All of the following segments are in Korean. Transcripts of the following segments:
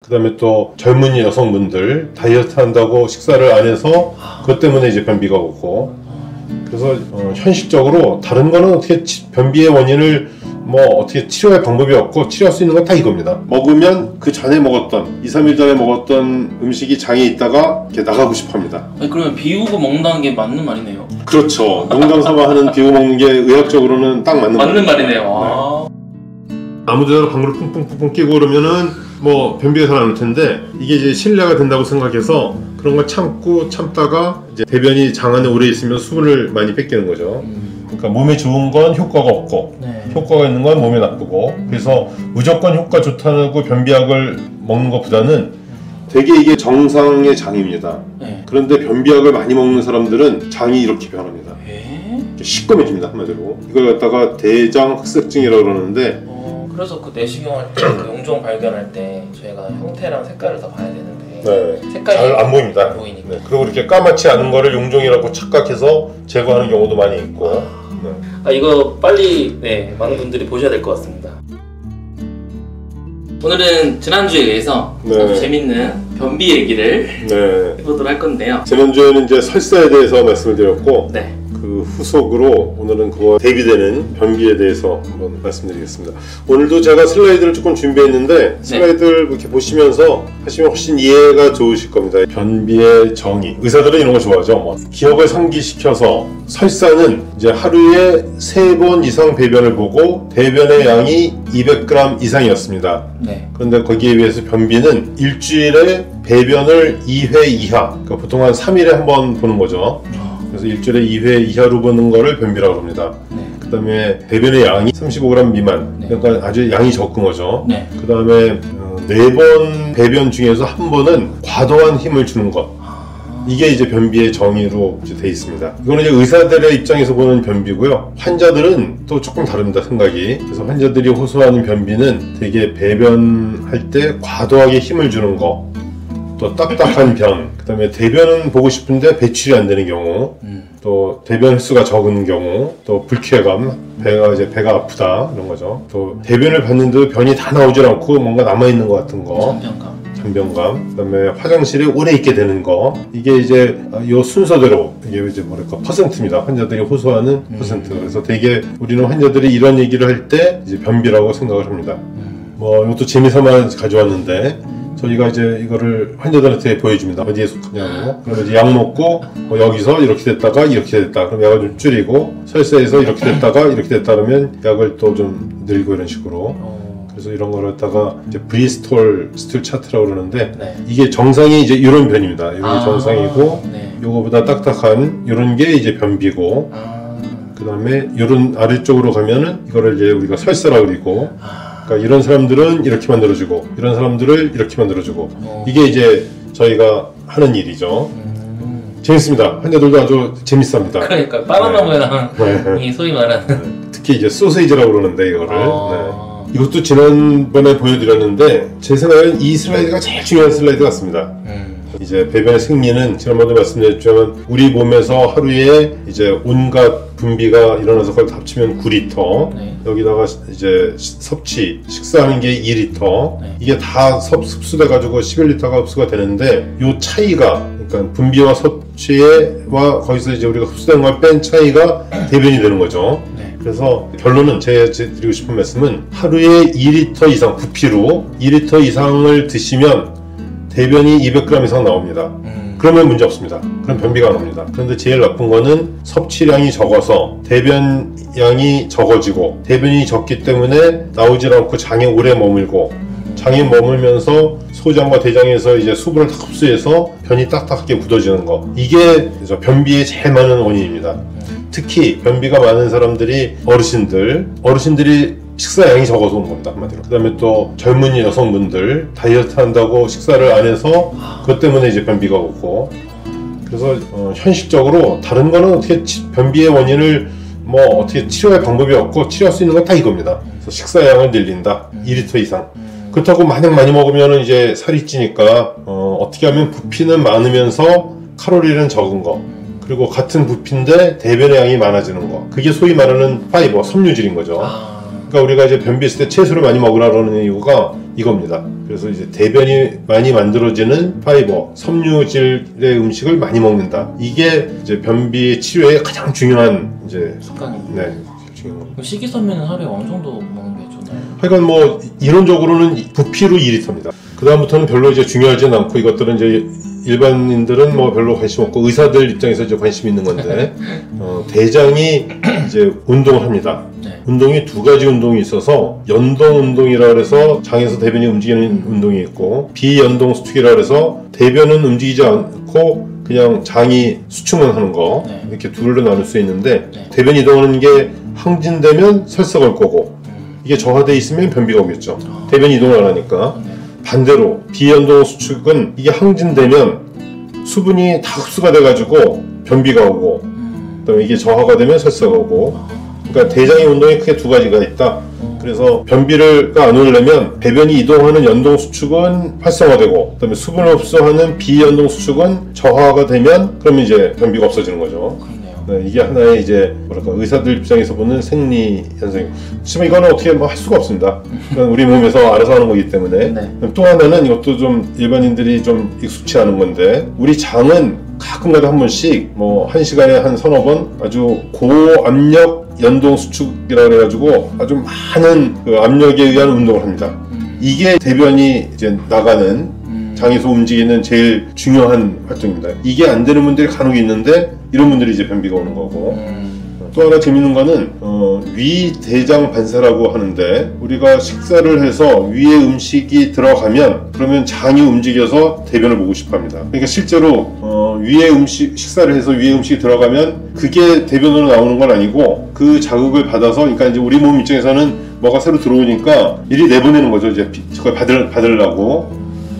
그 다음에 또 젊은 여성분들 다이어트 한다고 식사를 안 해서 그것 때문에 이제 변비가 오고, 그래서 현실적으로 다른 거는 어떻게 변비의 원인을 뭐 어떻게 치료할 방법이 없고 치료할 수 있는 건 다 이겁니다. 먹으면 그 전에 먹었던 2-3일 전에 먹었던 음식이 장에 있다가 이렇게 나가고 싶어 합니다. 아니, 그러면 비우고 먹는다는 게 맞는 말이네요. 그렇죠. 농담 삼아 하는 비우고 먹는 게 의학적으로는 딱 맞는 말이네요. 아무데나 방구를 뿡뿡뿡뿡 끼고 그러면은 뭐 변비가 잘 안 올 텐데, 이게 이제 실내가 된다고 생각해서 그런 걸 참다가 이제 대변이 장 안에 오래 있으면 수분을 많이 뺏기는 거죠. 그러니까 몸에 좋은 건 효과가 없고, 효과가 있는 건 몸에 나쁘고, 그래서 무조건 효과 좋다고 변비약을 먹는 것보다는 되게 이게 정상의 장입니다. 그런데 변비약을 많이 먹는 사람들은 장이 이렇게 변합니다. 시꺼매집니다, 한마디로. 이걸 갖다가 대장흑색증이라고 그러는데, 그래서 그 내시경 할 때, 그 용종 발견할 때 저희가 형태랑 색깔을 다 봐야 되는데 색깔이 잘 안 보입니다. 보이니까. 그리고 이렇게 까맣지 않은 거를 용종이라고 착각해서 제거하는 경우도 많이 있고. 이거 빨리 많은 분들이 보셔야 될 것 같습니다. 오늘은 지난주에 이어서 아주 재밌는 변비 얘기를 해보도록 할 건데요. 지난주에는 이제 설사에 대해서 말씀을 드렸고, 그 후속으로 오늘은 그와 대비되는 변비에 대해서 한번 말씀드리겠습니다. 오늘도 제가 슬라이드를 조금 준비했는데 슬라이드를 이렇게 보시면서 하시면 훨씬 이해가 좋으실 겁니다. 변비의 정의. 의사들은 이런 거 좋아하죠. 뭐 기억을 상기시켜서, 설사는 이제 하루에 3번 이상 배변을 보고 대변의 양이 200g 이상이었습니다. 그런데 거기에 비해서 변비는 일주일에 배변을 2회 이하, 그러니까 보통 한 3일에 한 번 보는 거죠. 그래서 일주일에 2회 이하로 보는 거를 변비라고 합니다. 그 다음에 대변의 양이 35g 미만, 그러니까 아주 양이 적은 거죠. 그 다음에 4번 배변 중에서 한 번은 과도한 힘을 주는 것, 이게 이제 변비의 정의로 이제 돼 있습니다. 이거는 이제 의사들의 입장에서 보는 변비고요. 환자들은 또 조금 다릅니다, 생각이. 그래서 환자들이 호소하는 변비는 되게 배변할 때 과도하게 힘을 주는 거, 또 딱딱한 변, 그 다음에 대변은 보고 싶은데 배출이 안 되는 경우, 또 대변 횟수가 적은 경우, 또 불쾌감, 배가 아프다, 이런 거죠. 또 대변을 봤는데 변이 다 나오질 않고 뭔가 남아있는 것 같은 거, 잔변감, 그 다음에 화장실에 오래 있게 되는 거, 이게 이제 요 순서대로 이게 이제 뭐랄까 퍼센트입니다. 환자들이 호소하는 퍼센트. 그래서 되게 우리는 환자들이 이런 얘기를 할 때 이제 변비라고 생각을 합니다. 뭐 이것도 재미삼아 가져왔는데, 저희가 이제 이거를 환자들한테 보여줍니다. 어디에 속하냐고. 그러면 이제 약 먹고 여기서 이렇게 됐다가 이렇게 됐다. 그럼 약을 좀 줄이고, 설사에서 이렇게 됐다가 이렇게 됐다 그러면 약을 또 좀 늘리고, 이런 식으로. 그래서 이런 걸 갖다가 이제 브리스톨 스툴 차트라고 그러는데, 이게 정상이 이제 이런 변입니다. 이게 정상이고, 요거보다 딱딱한 이런 게 이제 변비고, 그 다음에 이런 아래쪽으로 가면은 이거를 이제 우리가 설사라고 그리고, 그러니까 이런 사람들은 이렇게 만들어주고, 이런 사람들을 이렇게 만들어주고, 이게 이제 저희가 하는 일이죠. 재밌습니다. 환자들도 아주 재밌습니다. 그러니까 바나나 모양이 소위 말하는 특히 이제 소세지라고 그러는데, 이거를 이것도 지난번에 보여드렸는데, 제 생각엔 이 슬라이드가 제일 중요한 슬라이드 같습니다. 이제 배변의 생리는 지난번에 말씀드렸지만 우리 몸에서 하루에 이제 온갖 분비가 일어나서 그걸 합치면 9리터, 여기다가 이제 식사하는 게 2리터, 이게 다 흡수돼 가지고 11리터가 흡수가 되는데, 요 차이가, 그러니까 분비와 섭취와 거기서 이제 우리가 흡수된 걸 뺀 차이가 대변이 되는 거죠. 그래서 결론은 제가 드리고 싶은 말씀은, 하루에 2리터 이상, 부피로 2리터 이상을 드시면 대변이 200g 이상 나옵니다. 그러면 문제 없습니다. 그럼 변비가 안 옵니다. 그런데 제일 나쁜 거는 섭취량이 적어서 대변량이 적어지고, 대변이 적기 때문에 나오질 않고 장에 오래 머물고, 장에 머물면서 소장과 대장에서 이제 수분을 다 흡수해서 변이 딱딱하게 굳어지는 거, 이게 변비의 제일 많은 원인입니다. 특히 변비가 많은 사람들이 어르신들이 식사량이 적어서 온 겁니다, 한마디로. 그 다음에 또 젊은 여성분들 다이어트 한다고 식사를 안 해서 그것 때문에 이제 변비가 오고, 그래서 현실적으로 다른 거는 어떻게 변비의 원인을 뭐 어떻게 치료할 방법이 없고 치료할 수 있는 건 다 이겁니다. 그래서 식사량을 늘린다, 2리터 이상. 그렇다고 마냥 많이 먹으면 이제 살이 찌니까 어떻게 하면 부피는 많으면서 칼로리는 적은 거, 그리고 같은 부피인데 대변의 양이 많아지는 거, 그게 소위 말하는 파이버, 섬유질인 거죠. 그러니까 우리가 이제 변비했을 때 채소를 많이 먹으라는 이유가 이겁니다. 그래서 이제 대변이 많이 만들어지는 파이버, 섬유질의 음식을 많이 먹는다. 이게 이제 변비 치료에 가장 중요한 이제 습관입니다. 네, 중요한 겁니다. 식이섬유는 하루에 어느 정도 먹는 게 좋나요? 하여간 뭐 이론적으로는 부피로 2리터입니다. 그 다음부터는 별로 이제 중요하진 않고 이것들은 이제 일반인들은 뭐 별로 관심 없고 의사들 입장에서 이제 관심 있는 건데 대장이 이제 운동을 합니다. 네. 운동이 두 가지 운동이 있어서 연동 운동이라 그래서 장에서 대변이 움직이는 운동이 있고 비연동 수축이라 그래서 대변은 움직이지 않고 그냥 장이 수축만 하는 거 네. 이렇게 둘로 나눌 수 있는데 네. 대변 이동하는 게 항진되면 설사가 올 거고 이게 저하돼 있으면 변비가 오겠죠. 대변 이동을 안 하니까. 네. 반대로 비연동 수축은 이게 항진되면 수분이 다 흡수가 돼가지고 변비가 오고 그다음에 이게 저하가 되면 설사가 오고 그러니까 대장의 운동이 크게 두 가지가 있다. 그래서 변비가 안 오려면 배변이 이동하는 연동 수축은 활성화되고 그다음에 수분을 흡수하는 비연동 수축은 저하가 되면 그러면 이제 변비가 없어지는 거죠. 네, 이게 하나의 이제 뭐랄까 의사들 입장에서 보는 생리 현상이고 하지만 이거는 어떻게 뭐 할 수가 없습니다. 우리 몸에서 알아서 하는 거기 때문에 네. 또 하나는 이것도 좀 일반인들이 좀 익숙치 않은 건데 우리 장은 가끔가다 한 번씩 뭐 한 시간에 한 서너 번 아주 고압력 연동 수축이라 그래가지고 아주 많은 그 압력에 의한 운동을 합니다. 이게 대변이 이제 나가는 장에서 움직이는 제일 중요한 활동입니다. 이게 안 되는 분들이 간혹 있는데 이런 분들이 이제 변비가 오는 거고 또 하나 재밌는 거는 위대장 반사라고 하는데 우리가 식사를 해서 위에 음식이 들어가면 그러면 장이 움직여서 대변을 보고 싶어 합니다. 그러니까 실제로 위에 식사를 해서 위에 음식이 들어가면 그게 대변으로 나오는 건 아니고 그 자극을 받아서 그러니까 이제 우리 몸 입장에서는 뭐가 새로 들어오니까 미리 내보내는 거죠. 이제 그걸 받으려고.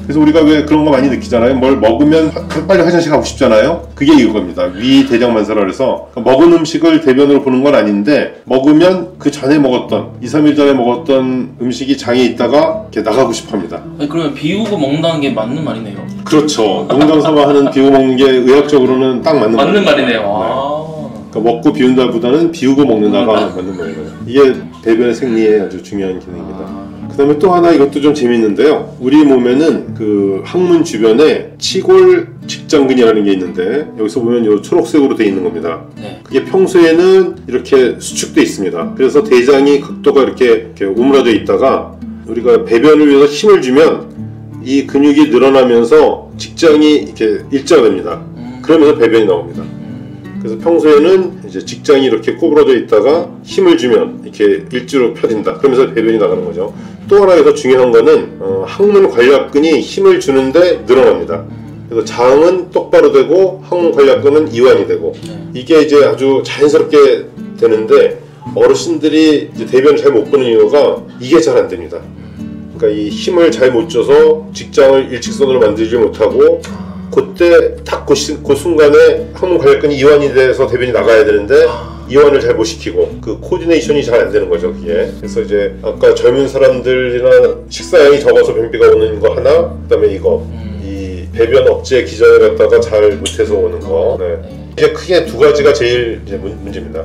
그래서 우리가 왜 그런 거 많이 느끼잖아요. 뭘 먹으면 빨리 화장실 가고 싶잖아요. 그게 이겁니다. 위대장반사라 그래서 먹은 음식을 대변으로 보는 건 아닌데 먹으면 그 전에 먹었던 2-3일 전에 먹었던 음식이 장에 있다가 이렇게 나가고 싶어 합니다. 아니, 그러면 비우고 먹는다는 게 맞는 말이네요. 그렇죠. 농담 삼아 하는 비우고 먹는 게 의학적으로는 딱 맞는 말이네요. 네. 그러니까 먹고 비운다보다는 비우고 먹는다가 맞는 말이에요. 이게 대변의 생리에 아주 중요한 기능입니다. 그 다음에 또 하나 이것도 좀 재밌는데요. 우리 몸에는 그 항문 주변에 치골 직장근이라는 게 있는데 여기서 보면 이 초록색으로 되어 있는 겁니다. 네. 그게 평소에는 이렇게 수축돼 있습니다. 그래서 대장이 각도가 이렇게 오므라져 있다가 우리가 배변을 위해서 힘을 주면 이 근육이 늘어나면서 직장이 이렇게 일자가 됩니다. 그러면서 배변이 나옵니다. 그래서 평소에는 이제 직장이 이렇게 꼬부러져 있다가 힘을 주면 이렇게 일자로 펴진다. 그러면서 배변이 나가는 거죠. 또 하나 여기서 중요한 거는 항문 관략근이 힘을 주는데 늘어납니다. 그래서 장은 똑바로 되고 항문 관략근은 이완이 되고 이게 이제 아주 자연스럽게 되는데 어르신들이 이제 대변을 잘 못 보는 이유가 이게 잘 안 됩니다. 그러니까 이 힘을 잘 못 줘서 직장을 일직선으로 만들지 못하고 그때 딱 그 순간에 항문 관략근이 이완이 돼서 대변이 나가야 되는데 이완을 잘 못 시키고 그 코디네이션이 잘 안 되는 거죠. 그게. 그래서 이제 아까 젊은 사람들이나 식사량이 적어서 변비가 오는 거 하나, 그다음에 이거 이 배변 억제 기전을 갖다가 잘 못해서 오는 거. 네. 이제 크게 두 가지가 제일 이제 문제입니다.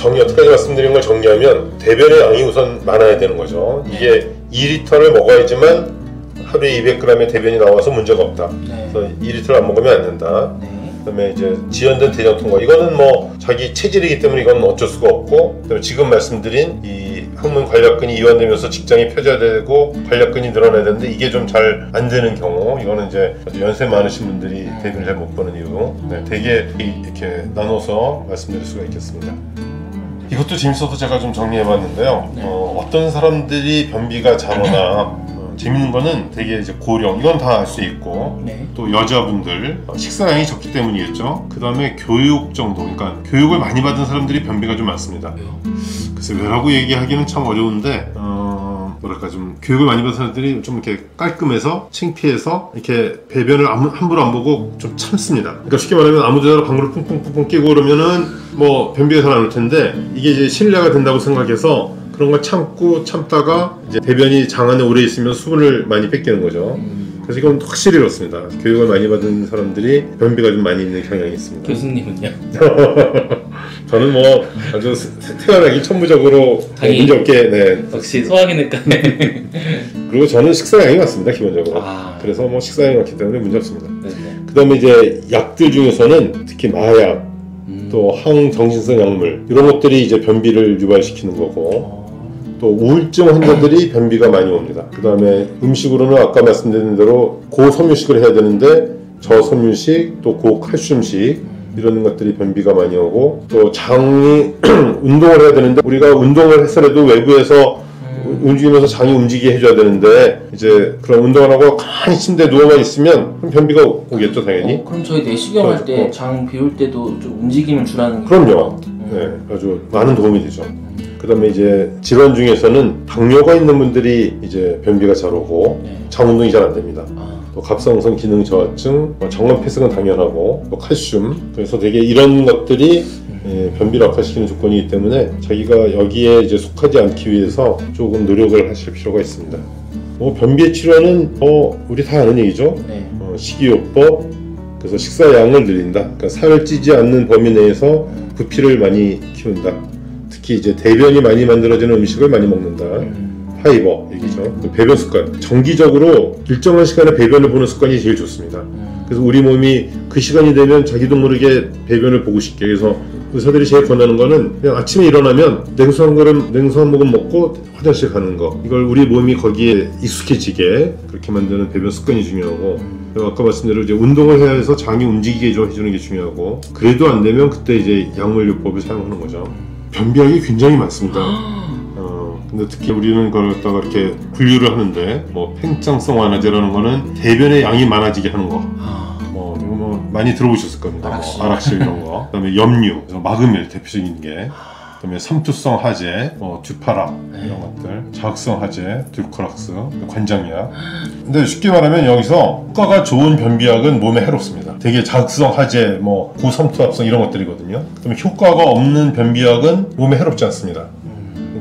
여태까지 말씀드린 걸 정리하면 대변의 양이 우선 많아야 되는 거죠. 이게 2리터를 먹어야지만 하루에 200g의 대변이 나와서 문제가 없다. 그래서 2리터를 안 먹으면 안 된다. 그다음에 이제 지연된 대장 통과. 이거는 뭐 자기 체질이기 때문에 이건 어쩔 수가 없고, 그다음에 지금 말씀드린 이 항문 관략근이 이완되면서 직장이 펴져야 되고 관략근이 늘어나야 되는데 이게 좀 잘 안 되는 경우, 이거는 이제 아주 연세 많으신 분들이 대변을 잘 못 보는 이유. 되게 이렇게 나눠서 말씀드릴 수가 있겠습니다. 이것도 재밌어서 제가 좀 정리해봤는데요. 어떤 사람들이 변비가 잘 오나 재밌는 거는 되게 이제 고령, 이건 다 알 수 있고 또 여자분들 식사량이 적기 때문이겠죠. 그 다음에 교육 정도, 그러니까 교육을 많이 받은 사람들이 변비가 좀 많습니다. 그래서 왜라고 얘기하기는 참 어려운데 뭐랄까 좀 교육을 많이 받은 사람들이 좀 이렇게 깔끔해서 창피해서 이렇게 배변을 함부로 안 보고 좀 참습니다. 그러니까 쉽게 말하면 아무 데나 방구를 뿡뿡뿡뿡 끼고 그러면은 뭐 변비가 잘 안 올 텐데 이게 이제 신뢰가 된다고 생각해서 그런 걸 참다가 이제 대변이 장 안에 오래 있으면 수분을 많이 뺏기는 거죠. 그래서 이건 확실히 그렇습니다. 교육을 많이 받은 사람들이 변비가 좀 많이 있는 경향이 있습니다. 교수님은요? 저는 뭐 아주 태어나기 천부적으로 문제 없게 역시 소화기내과네. 그리고 저는 식사량이 많습니다 기본적으로. 그래서 뭐 식사량이 많기 때문에 문제 없습니다. 그 다음에 이제 약들 중에서는 특히 마약 또 항정신성 약물 이런 것들이 이제 변비를 유발시키는 거고 또 우울증 환자들이 변비가 많이 옵니다. 그 다음에 음식으로는 아까 말씀드린 대로 고섬유식을 해야 되는데 저섬유식 또 고칼슘식 이런 것들이 변비가 많이 오고 또 장이 운동을 해야 되는데 우리가 운동을 했어도 외부에서 움직이면서 장이 움직이게 해줘야 되는데 이제 그런 운동을 하고 가만히 침대에 누워만 있으면 변비가 오겠죠 당연히. 그럼 저희 내시경 할 때 장 비울 때도 좀 움직임을 주라는 그럼요. 네, 아주 많은 도움이 되죠. 그 다음에 이제 질환 중에서는 당뇨가 있는 분들이 이제 변비가 잘 오고 장 운동이 잘 안 됩니다. 또 갑상선 기능 저하증, 정원 폐색은 당연하고 또 칼슘 그래서 되게 이런 것들이 변비를 악화시키는 조건이기 때문에 자기가 여기에 이제 속하지 않기 위해서 조금 노력을 하실 필요가 있습니다. 변비의 치료는 우리 다 아는 얘기죠. 식이요법 그래서 식사량을 늘린다. 그러니까 살을 찌지 않는 범위 내에서 부피를 많이 키운다. 특히 이제 대변이 많이 만들어지는 음식을 많이 먹는다. 파이버 얘기죠. 배변 습관. 정기적으로 일정한 시간에 배변을 보는 습관이 제일 좋습니다. 그래서 우리 몸이 그 시간이 되면 자기도 모르게 배변을 보고 싶게. 그래서 의사들이 제일 권하는 거는 그냥 아침에 일어나면 냉수 한 모금 먹고 화장실 가는 거. 이걸 우리 몸이 거기에 익숙해지게 그렇게 만드는 배변 습관이 중요하고 그리고 아까 말씀대로 이제 운동을 해야 해서 장이 움직이게 해주는 게 중요하고 그래도 안 되면 그때 이제 약물요법을 사용하는 거죠. 변비약이 굉장히 많습니다. 근데 특히 우리는 그걸 갖다가 이렇게 분류를 하는데 뭐 팽창성 완화제라는 거는 대변의 양이 많아지게 하는 거. 이거 뭐 많이 들어보셨을 겁니다. 아락실 이런 거. 그다음에 염류, 마그멜 대표적인 게. 그다음에 삼투성 하제, 듀파람 이런 것들, 자극성 하제, 듀크락스, 관장약. 근데 쉽게 말하면 여기서 효과가 좋은 변비약은 몸에 해롭습니다. 되게 자극성 하제, 고섬투합성 이런 것들이거든요. 그다음에 효과가 없는 변비약은 몸에 해롭지 않습니다.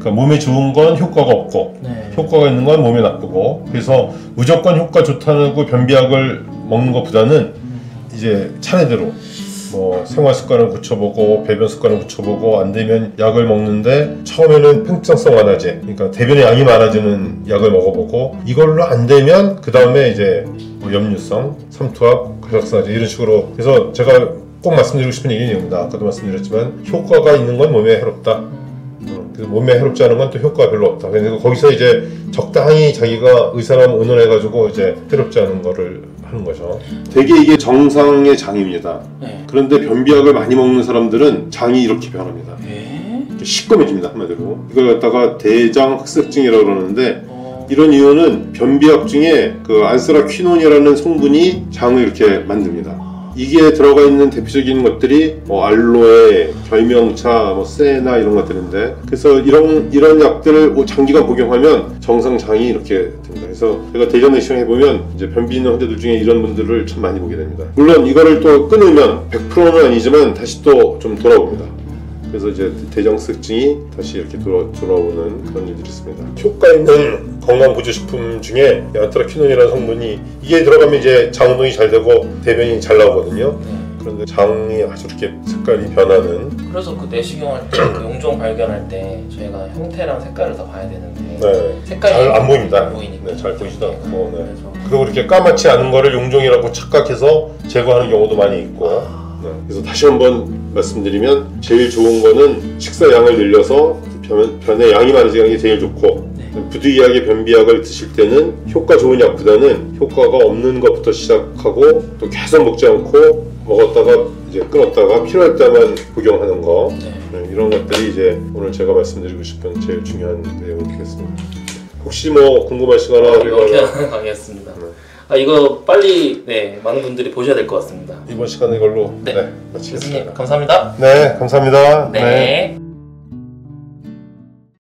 그러니까 몸에 좋은 건 효과가 없고 효과가 있는 건 몸에 나쁘고 그래서 무조건 효과 좋다고 변비약을 먹는 것보다는 이제 차례대로 생활 습관을 고쳐보고 배변 습관을 고쳐보고 안 되면 약을 먹는데 처음에는 팽창성 완화제 그러니까 대변의 양이 많아지는 약을 먹어보고 이걸로 안 되면 그 다음에 이제 염류성, 삼투압, 가격성하제 이런 식으로 그래서 제가 꼭 말씀드리고 싶은 얘기는 이겁니다. 아까도 말씀드렸지만 효과가 있는 건 몸에 해롭다. 몸에 해롭지 않은 건 또 효과가 별로 없다. 그래서 거기서 이제 적당히 자기가 의사랑 의논해가지고 이제 해롭지 않은 거를 하는 거죠. 되게 이게 정상의 장입니다. 그런데 변비약을 많이 먹는 사람들은 장이 이렇게 변합니다. 시꺼매집니다 한마디로. 이걸 갖다가 대장 흑색증이라고 그러는데 이런 이유는 변비약 중에 그 안스라퀴논이라는 성분이 장을 이렇게 만듭니다. 이게 들어가 있는 대표적인 것들이 알로에, 결명차, 세나 이런 것들인데 그래서 이런 약들을 장기간 복용하면 정상 장이 이렇게 됩니다. 그래서 제가 대장 내시경 해보면 이제 변비 있는 환자들 중에 이런 분들을 참 많이 보게 됩니다. 물론 이거를 또 끊으면 100%는 아니지만 다시 또 좀 돌아옵니다. 그래서 이제 대장색증이 다시 이렇게 돌아오는 그런 일들이 있습니다. 효과 있는 건강보조식품 중에 안트라퀴논이라는 성분이 이게 들어가면 이제 장 운동이 잘 되고 대변이 잘 나오거든요. 그런데 장이 아주 이렇게 색깔이 변하는. 그래서 그 내시경 할 때 그 용종 발견할 때 저희가 형태랑 색깔을 다 봐야 되는데 색깔이 잘 안 보입니다. 안 보이니까. 잘 보이지도 않고. 그리고 이렇게 까맣지 않은 거를 용종이라고 착각해서 제거하는 경우도 많이 있고. 그래서 다시 한번 말씀드리면 제일 좋은 거는 식사량을 늘려서 변의 양이 많아지는 게 제일 좋고 부득이하게 변비약을 드실 때는 효과 좋은 약보다는 효과가 없는 것부터 시작하고 또 계속 먹지 않고 먹었다가 이제 끊었다가 필요할 때만 복용하는 거 이런 것들이 이제 오늘 제가 말씀드리고 싶은 제일 중요한 내용이 되겠습니다. 혹시 궁금하시거나 이렇게 가겠습니다. 이거 빨리 많은 분들이 보셔야 될 것 같습니다. 이번 시간은 이걸로 마치겠습니다. 교수님 감사합니다. 네, 감사합니다. 네.